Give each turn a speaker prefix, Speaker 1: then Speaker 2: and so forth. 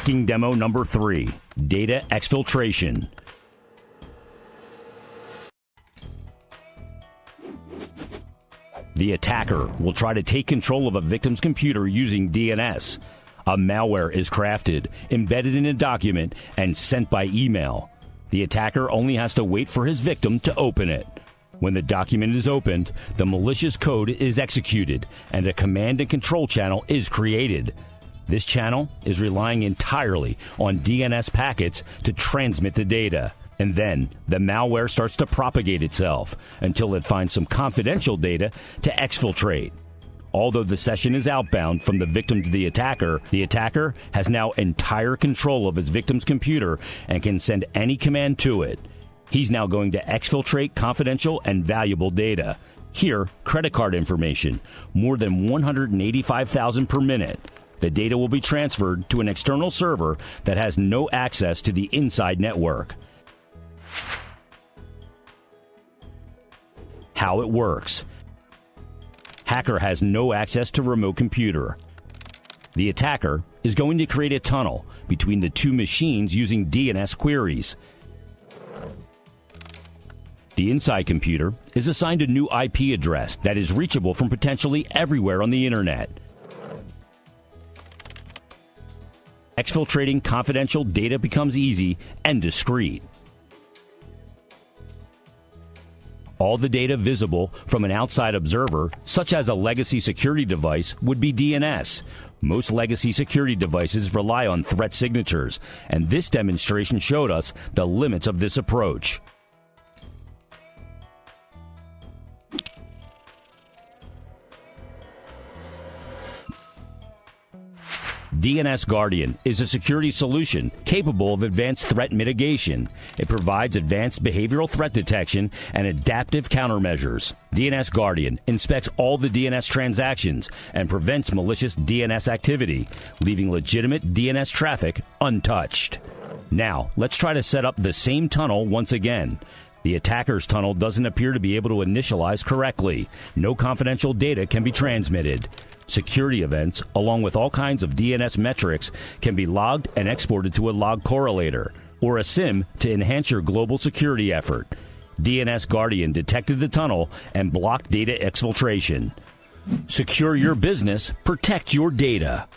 Speaker 1: Hacking demo number 3, data exfiltration. The attacker will try to take control of a victim's computer using DNS. A malware is crafted, embedded in a document, and sent by email. The attacker only has to wait for his victim to open it. When the document is opened, the malicious code is executed, and a command and control channel is created. This channel is relying entirely on DNS packets to transmit the data. And then the malware starts to propagate itself until it finds some confidential data to exfiltrate. Although the session is outbound from the victim to the attacker has now entire control of his victim's computer and can send any command to it. He's now going to exfiltrate confidential and valuable data. Here, credit card information, more than 185,000 per minute. The data will be transferred to an external server that has no access to the inside network. How it works. Hacker has no access to remote computer. The attacker is going to create a tunnel between the two machines using DNS queries. The inside computer is assigned a new IP address that is reachable from potentially everywhere on the internet. Exfiltrating confidential data becomes easy and discreet. All the data visible from an outside observer, such as a legacy security device, would be DNS. Most legacy security devices rely on threat signatures, and this demonstration showed us the limits of this approach. DNS Guardian is a security solution capable of advanced threat mitigation. It provides advanced behavioral threat detection and adaptive countermeasures. DNS Guardian inspects all the DNS transactions and prevents malicious DNS activity, leaving legitimate DNS traffic untouched. Now, let's try to set up the same tunnel once again. The attacker's tunnel doesn't appear to be able to initialize correctly. No confidential data can be transmitted. Security events, along with all kinds of DNS metrics, can be logged and exported to a log correlator or a SIM to enhance your global security effort. DNS Guardian detected the tunnel and blocked data exfiltration. Secure your business, protect your data.